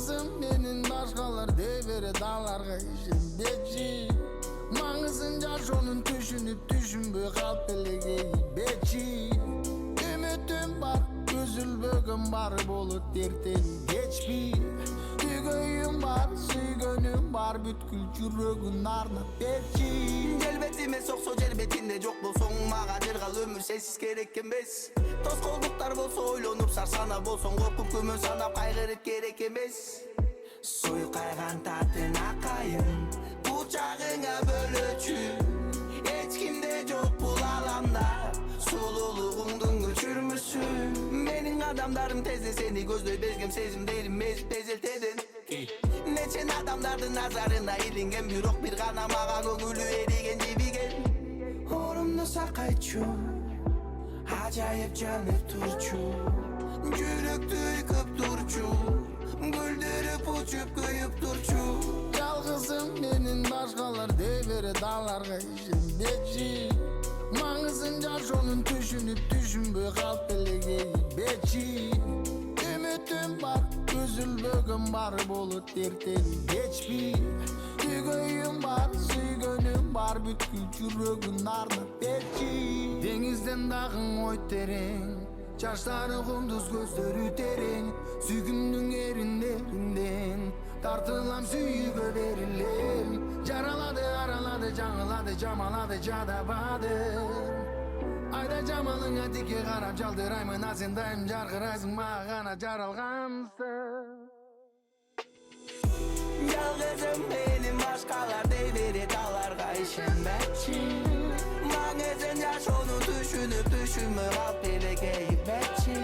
Жалгызым менин башкалар дей берет аларга ишенбечи. Маңызын жашоонун түшүнүп түшүнбөй калып эле кейбечи. Үмүтүм бар, үзүлбөгөн бары болот эртең кечпи. Түйгөйүм бар, сүйгөнүм бар, бүткүл жүрөгүн арнап берчи. Келбетиме соксо жер бетинде жок болсоң, мага жыргал өмүр сенсиз керек эмес. Тоскоолдуктар болсо ойлонуп сарсана болсоң, коркуп күмөн санап кайгырып керек эмес. Суйкайган татын акайын, бучагыңа бөлөчү. Эч кимде жок бул аламда, сулуулугуңдун көчүрмөсү. Менин адамдарым тезде сени көздөй безгем, сезимдерим мезип тезелтеден. Нечен адамдардын назарына илинген, бирок бир гана мага көңүлү эриген жибиген. Орумду сакайчу, ажайып жанып турчу, жүрөктү үйкүп турчу, гүлдөрүп учуп күйүп турчу. Жалгызым менин башкалар дей берет аларга ишенбечи. Маңызын жашоонун түшүнүп түшүнбөй калып эле кейбечи. Үмүтүм бар, үзүлбөгөн бары болот эртең кечпи. Түйгөйүм бар, сүйгөнүм бар, бүткүл жүрөгүн арнап берчи. Деңизден дагың ой терең, жаштары кумдуз көздөрү терең. Сүйгүмдүн эриндеринден тартылам, сүйүүгө берилем. Жаралады, аралады, жаңылады, жамалады, жадабады. Айда жамалыңа тике карап жалтыраймын, а сен дайым жаркырайсың, мага гана жаралгансың. Жалгызым менин башкалар дей берет аларга ишенбечи. Маңызын жашоонун түшүнүп түшүнбөй калып эле кейбечи.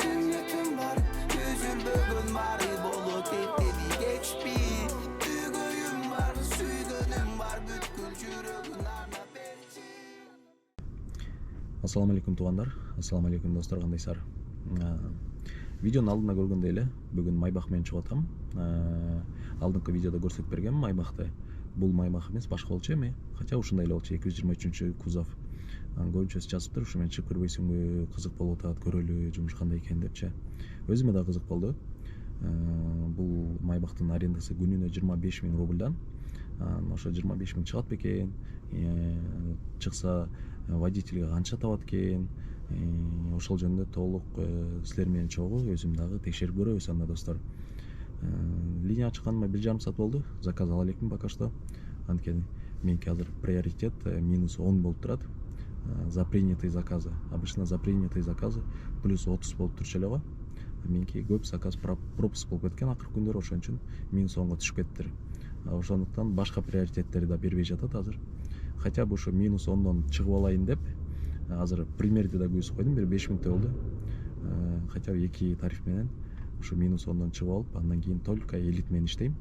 Үмүтүм бар, үзүлбөгөн бары болот эртең кечпи. Түйгөйүм бар, сүйгөнүм бар, бүткүл жүрөгүн арнап берчи. Ассаламу алейкум туугандар, ассаламу алейкум достор, кандайсыздар? Видеонун алдында көргөндөй эле бүгүн майбак менен чыгып атам. Алдыңкы видеодо көрсөтүп бергем майбакты. Бул майбак эмес, башка болчу эми. Хотя ушундай эле болчу, 223 кузов. Көбүнчөсү жазыптыр, ушу менен чыгып көрбөйсүңбү, кызык болуп атат, көрөлү, жумуш кандай экен депчи. Өзүмө да кызык болду. Бул майбактын арендасы күнүнө 25 000 рубльдан. Ошо 25 000 чыгат бекен. Чыкса водительге канча табат экен? Ошол жөнүндө толук силер менен чогуу өзүм дагы текшерип көрөбүз анда достор. Линия ачканыма 1,5 саат болду. Заказ ала элекмин пока что. Анткени меники азыр приоритет -10 болуп турат. За принятые заказы. Обычно за принятые заказы плюс 30 болуп турчу эле го. Меники көп заказ пропуск болуп кеткен акыркы күндөр, ошон үчүн -10го түшүп кеттир. Ошондуктан башка приоритеттерди да бербей жатат азыр. Хотя бы ошо -10дон чыгып алайын деп азыр примерди да көзүп койдум, бир 5 мүнөттөй болду. Хотя бы 2 тариф менен ушу -10дон чыгып алып, андан кийин только элит менен иштейм.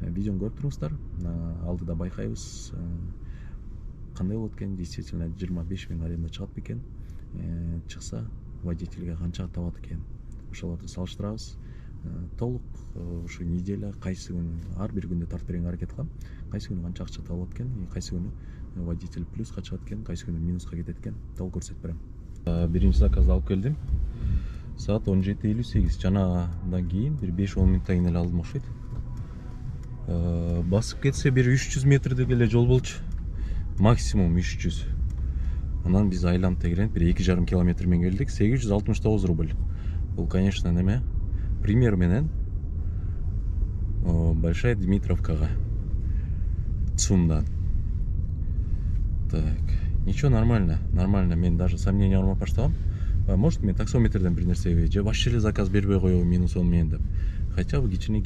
Видеону көрүп туруңуздар. Алдыда байкайбыз кандай болот экен. Действительно 25 000 аренда чыгат бекен. Чыкса водительге канча табат экен. Ошолорду салыштырабыз. Толук ушу неделя кайсы күнү, ар бир күндө тартып берүүгө аракет кылам. Кайсы күнү канча акча табылат экен, кайсы күнү водитель плюска чыгат экен, кайсы күнү минуска кетет экен. Толук көрсөтүп берем. Биринчи заказды алып келдим. Саат 17:58. Жанадан кийин бир 5-10 мүнөттөн кийин эле алдым окшойт. Басып кетсе бир 300 метрдей эле жол болчу. Максимум 300. Анан биз айланып тегеренип бир 2,5 километр менен келдик. 869 рубль. Бул, конечно, неме? Пример менен Большая Дмитровкага ЦУМдан. Так, ничего, нормально, нормально. Мен даже сомнение болмоп баштагам. Может, мен таксометрден бир нерсе же вообще эле заказ бербей коебу -10 менен деп. Хотя бы кичине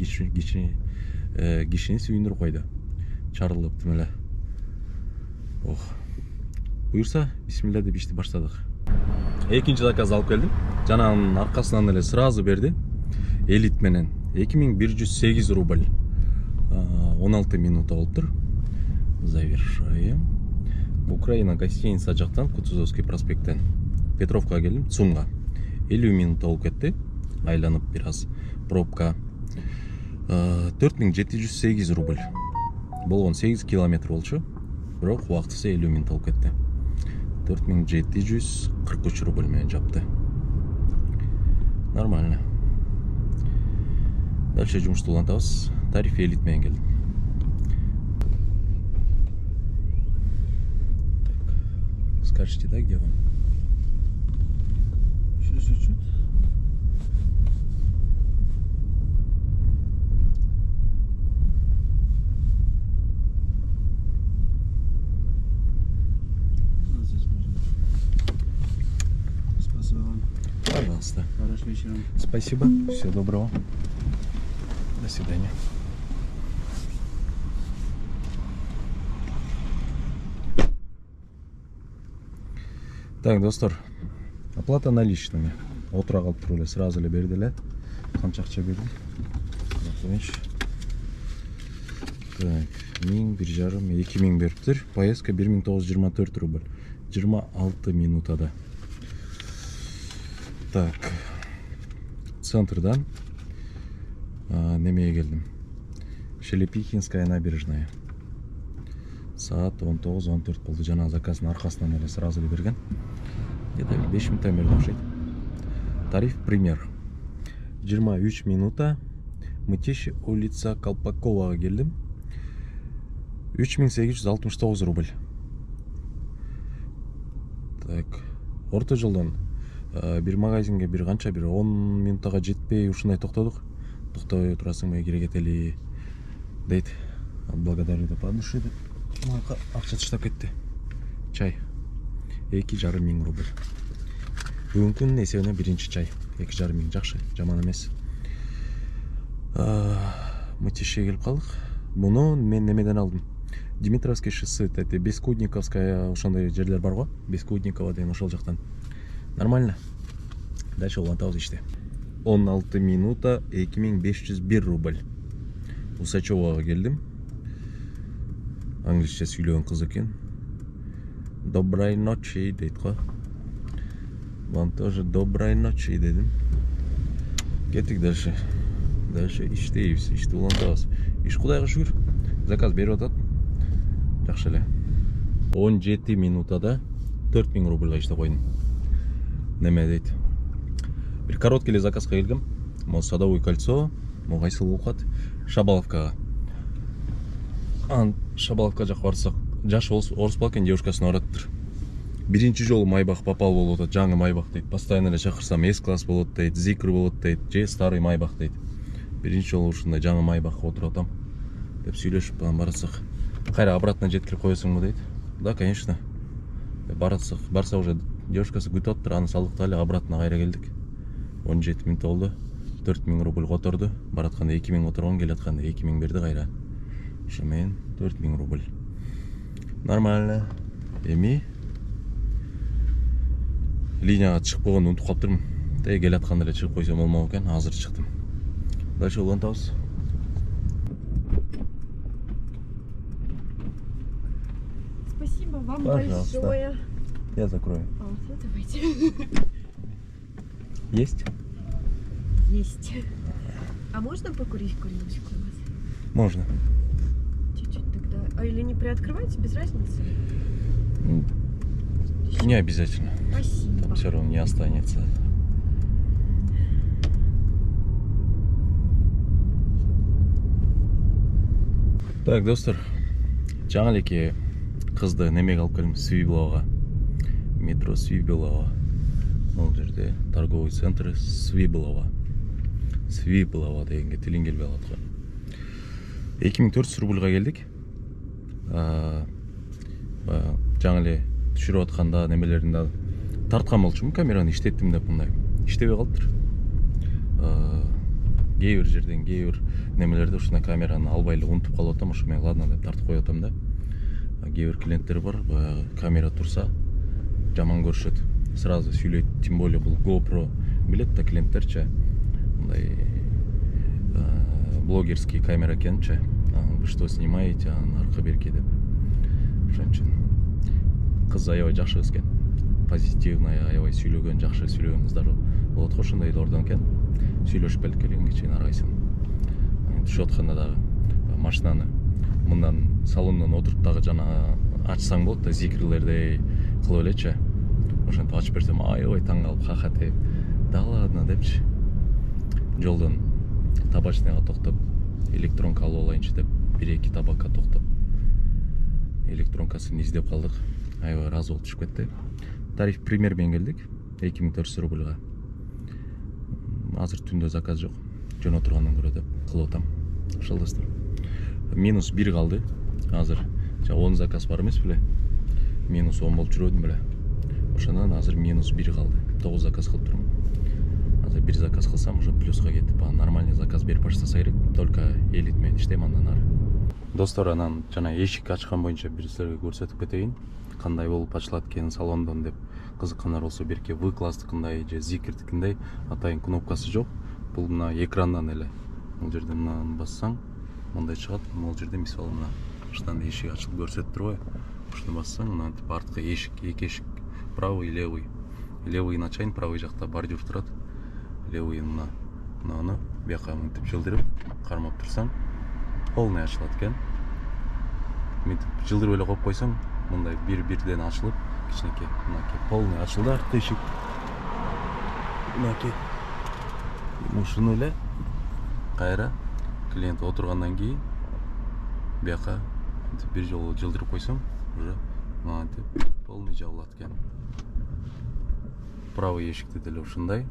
сүйүндүрүп койду. Чарылып тим эле. Ох. Буюрса, бисмилля деп ишти баштадык. Экинчи заказ алып келдим. Жананын аркасынан эле сразу берди. Элит менен 2108 рубль. 16 минута болуптур. Завершаем. Украина гостиница жактан, Кутузовский проспекттен Петровкага келдим, ЦУМга. 50 минута болуп кетти. Айланып бир аз пробка. 4708 рубль. Болгон 8 километр болчу. Бирок убактысы 50 минут болуп кетти. 4743 рубль менен жапты. Нормально. Дальше жұмышты улантабыз. Тариф элит менен келдим. Так, скажите, да, где вам? Чуть-чуть. Здесь можно. Спасибо вам. Пожалуйста. Хорошего вечера. Спасибо. Всего доброго. До свидания. Так, достор, оплата наличными. Отура калып туруп эле сразу эле берди эле. Канча акча берди? Так, 1000, 2000 бериптир. Поездка 1924 рубль. 26 минутада. Так, центрдан немеге келдим. Шелепихинская набережная. Саат 19-14 болду. Жана заказдын аркасынан эле сразу эле берген. Где-то 5 минуттан берди окшойт. Тариф пример. 23 минута. Мытищи, улица Колпаковага келдим. 3869 рубль. Так, орто жолдон бир магазинге бир канча бир 10 минутага жетпей ушундай токтодук. Токтой турасыңбы, кире кетели дейт. Благодарю деп подуши деп. Мага акча таштап кетти. Чай 2500 рубль. Бүгүнкүнүн эсебинен биринчи чай 2500 жакшы, жаман эмес. Мытищиге келип калдык. Муну мен немеден алдым. Дмитровский шоссе, это Бескудниковская, ошондой жерлер бар го. Бескудникова деген ошол жактан. Нормально. Дальше улантабыз иште. 16 минута 2501 рубль. Усачевага келдим. Англисче сүйлөгөн кыз экен. Доброй ночи дейт го. Вам тоже доброй ночи дедим. Кеттик дальше. Дальше иштейбиз, ишти улантабыз. Иш кудайга шүгүр. Заказ берип атат. Жакшы эле. 17 минутада 4000 рубльга иштеп койдум. Неме дейт? Бир короткий эле заказга келгем. Могу Садовое кольцо, могу кайсыл болуп калат? Шабаловкага. Шабаловка жакка барсак, жаш орус балкен девушкасын ураттыр. Биринчи жолу Майбах попал болуп атат, жаңы Майбах дейт. Постоянно эле чакырсам С-класс болот дейт, Зикр болот дейт, же старый Майбах дейт. Биринчи жолу ушундай жаңы Майбахка отуруп атам деп сүйлөшүп анан баратсак, кайра обратно жеткирип коесуңбу дейт. Да, конечно. Барса уже девушкасы күтүп атыптыр, аны салдык да эле обратно кайра келдик. 17 минут болду. 4000 рубль которду. Баратканда 2000 которгон, келатканда 2000 берди кайра. Ошо менен 4000 рубль. Нормально. Эми линияга чыгып койгонду унутуп калыптырмын. Келатканда эле чыгып койсом болмок экен, азыр чыктым. Дальше улантабыз. Спасибо вам Пожалуйста. большое. Я закрою. Ну, давайте. Есть? Есть. А можно покурить курилочку у вас? Можно. Чуть-чуть тогда. А или не приоткрывайте, без разницы? Не обязательно. Спасибо. Там все равно не останется. Так, достар, жаңы элеке кызды немеге алып келдим, Свибловага. Метро Свиблова. Могул жерде торговый центр Свиблова. Свиблова дегенге тилиң келбей калат го. 2400 рубльга келдик. Жаңы эле түшүрүп атканда немелеринде тарткан болчумун, камераны иштеттим деп мындай. Иштебей калыптыр. Кээ бир жерден кээ бир немелерде ушундай камераны албай эле унутуп калып атам, ошо мен ладно деп тартып коюп атам да. Кээ бир клиенттер бар, камера турса жаман көрүшөт. Сразу сүйлөйт, тем более бул GoPro билет да клиенттерчи. Мындай блогерский камера экенчи. Вы что снимаете, аркы берки деп. Ошон үчүн кыз аябай жакшы кыз экен. Позитивный, аябай сүйлөгөн, жакшы сүйлөгөн кыздар болот го, ошондой эле экен. Сүйлөшүп келдик эле чейин аргайсын. Түшүп атканда дагы машинаны мындан салондон отуруп дагы жана ачсаң болот да, зикрлердей кылып элечи. Ошентип ачып берсем аябай таң калып хахат деп. Да ладно депчи. Жолдон табачныйга токтоп электронка алып алайынчы деп 1-2 табакка токтоп электронкасын издеп калдык. Аябай ыраазы болуп түшүп кетти. Тариф пример менен келдик 2400 рубльга. Азыр түндө заказ жок. Жөн отургандан көрө деп кылып атам. Ошол достор. -1 калды. Азыр 10 заказ бар эмес беле? -10 болуп жүрөдүм беле. Ошондон азыр -1 калды. 9 заказ кылып турмун. Азыр 1 заказ кылсам уже плюска кетип, нормальный заказ берип баштаса керек. Только элит менен иштейм андан ары. Достор, анан жана эшик ачкан боюнча бир силерге көрсөтүп кетейин. Кандай болуп ачылат экен салондон деп кызыккандар болсо, берки V класстыкындай же Zikr-тикиндей атайын кнопкасы жок. Бул мына экрандан эле. Бул жерде мынаны бассаң, мындай чыгат. Бул жерде мисалы мына штанды эшик ачылып көрсөтүп турбайбы? Ушуну бассаң, мына тип арткы эшик, эки эшик, правый и левый. Левыйын ачайын, правый жакта бордюр турат. Левыйын мынаны бияка мынтип жылдырып кармап турсаң, полный ачылат экен. Мынтип жылдырып эле коюп койсоң, мындай бир-бирден ачылып, кичинекей мынакей полный ачылды арткы эшик. Мынакей. Ушуну эле кайра клиент отургандан кийин бияка бир жолу жылдырып койсоң, уже мынтип полный жабылат экен. Правый эшикте деле ушундай.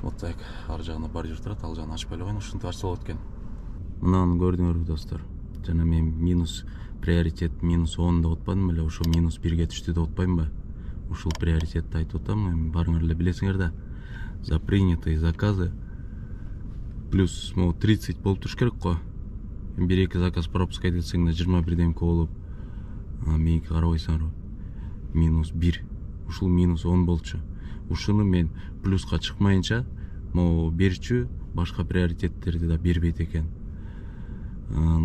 Вот так, ар жагына бордюр турат, ал жагын ачпай эле коюн, ушинтип ачса болот экен. Мынаны көрдүңөрбү достор? Жана мен минус приоритет -10 деп атпадым беле, ошо -1ге түштү деп атпаймынбы? Ушул приоритетти айтып атам, эми барыңар эле билесиңер да. За принятые заказы плюс 30 болуп туруш керек го. 1-2 заказ пропуск этсең да 21 демке болуп, меники карабайсыңарбы? -1. Ушул -10 болчу. Ушуну мен плюска чыкмайынча, могу берчү башка приоритеттерди да бербейт экен.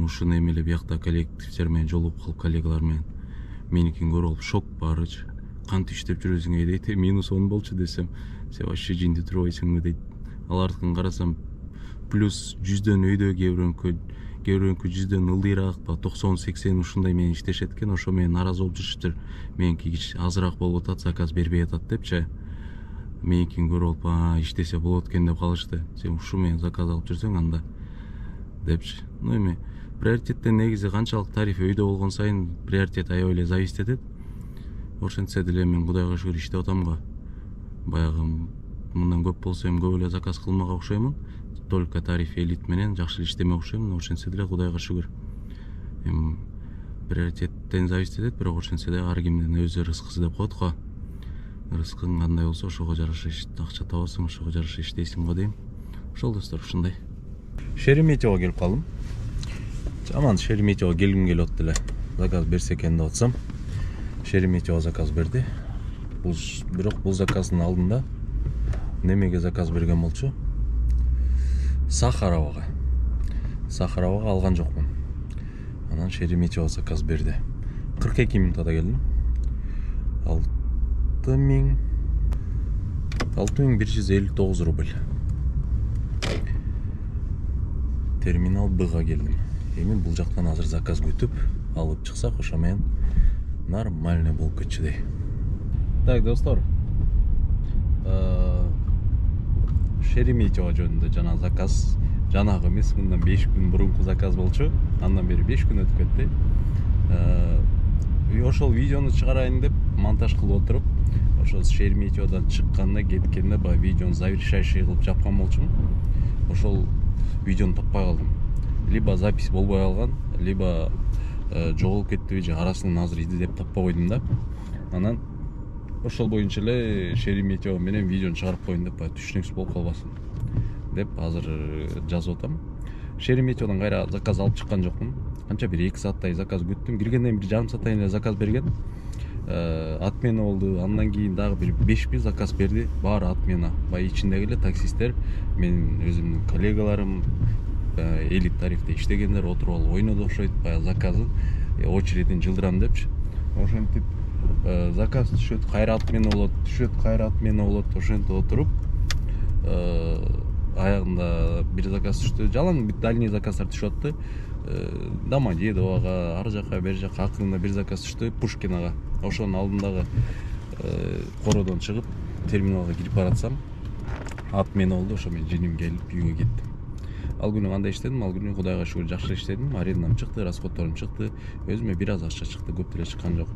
Ушуну эми эле биякта коллективдер менен жолугуп калып, коллегалар менен меникин көрүп алып шок барыч. Кантип иштеп жүрөсүң дейт, -10 болчу десем, сен вообще жинди турбайсыңбы дейт. Алардыкын карасам плюс 100дөн өйдө, кээ бирөөнүкү 100дөн ылдыйраак, 90-80 ушундай менен иштешет экен. Ошо менен наразы болуп жүрүшүптүр. Меники азыраак болуп атат, заказ бербей атат депчи. Меникин көрүп алып, иштесе болот экен деп калышты. Сен ушу менен заказ алып жүрсөң анда депчи. Эми приоритеттен негизи канчалык тариф өйдө болгон сайын приоритет аябай эле зависит этет. Ошентсе деле мен Кудайга шүгүр иштеп атам го. Баягы мындан көп болсо эми көп эле заказ кылмага окшоймун. Только тариф элит менен жакшы иштемей окшоймун. Ошентсе деле Кудайга шүгүр. Эми приоритеттен зависит этет, бирок ошентсе деле ар кимдин өзү рызкысы деп коет го. Рызкың кандай болсо ошого жараша акча табасың, ошого жараша иштейсиң го дейм. Ошол достор, ушундай. Шереметьево келип калдым. Жаман Шереметьево келгим келип атты эле. Заказ берсе экен деп атсам, Шереметьево заказ берди. Бирок бул заказдын алдында немеге заказ берген болчу? Сахаровага алган жокмун. Анан Шереметьево заказ берди. 42 минутада келдим. 6159 рубль. Терминал Б'га келдим. Эми бул жактан азыр заказ күтүп алып чыксак, ошо менен нормально болуп кетчү дей. Так, достор. Шереметьево жөнүндө жана заказ, жанагы эмес, мындан 5 күн мурунку заказ болчу. Андан бери 5 күн өтүп кетти. Ошол видеону чыгарайын деп монтаж кылып отуруп, ошо Шереметьеводон чыкканда, кеткенде баягы видеону завершающий кылып жапкан болчумун. Ошол видеону таппай калдым. Либо запись болбой калган, либо жоголуп кеттиби же арасынан азыр издеп таппай койдум да. Анан ошол боюнча эле Шереметьево менен видеону чыгарып коеюн деп, түшүнүксүз болуп калбасын деп азыр жазып атам. Шереметьеводон кайра заказ алып чыккан жокмун. Канча бир 2 сааттай заказ күттүм. Киргенден бир жарым сааттан эле заказ берген. Отмена болду. Андан кийин дагы бир 5 заказ берди. Баары отмена. Бай ичиндеги эле таксисттер, менин өзүмдүн коллегаларым, элит тарифте иштегендер отуруп алып ойноду окшойт. Баягы заказын очередин жылдырам депчи. Ошентип заказ түшөт, кайра отмена болот, түшөт, кайра отмена болот. Ошентип отуруп аягында бир заказ түштү. Жалаң дальний заказдар түшүп атты. Домодедового, ар жака, бер жака, акырында бир заказ түштү Пушкинага. Ошонун алдындагы короодон чыгып терминалга кирип баратсам, отмена болду, ошо менен женим келип үйгө кеттим. Ал күнү кандай иштедим? Ал күнү Кудайга шүгүр жакшы иштедим. Арендам чыкты, расходторум чыкты. Өзүмө бир аз акча чыкты, көп деле чыккан жок.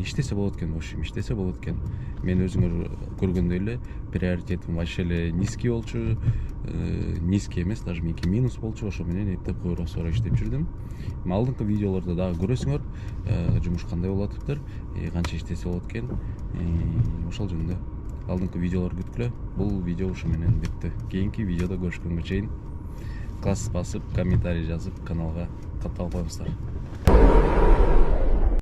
Иштесе болот экен, в общем, иштесе болот экен. Мен өзүңөр көргөндөй эле приоритетим вообще эле низкий болчу. Низкий эмес, даже меники минус болчу. Ошо менен эптеп койросора иштеп жүрдүм. Алдыңкы видеолордо дагы көрөсүңөр, жумуш кандай болуп атыптыр, канча иштесе болот экен. Ошол жөнүндө алдыңкы видеолор күткүлө. Бул видео ушу менен бүттү. Кийинки видеодо көрүшкөнгө чейин класс басып, комментарий жазып, каналга катталып коюңуздар.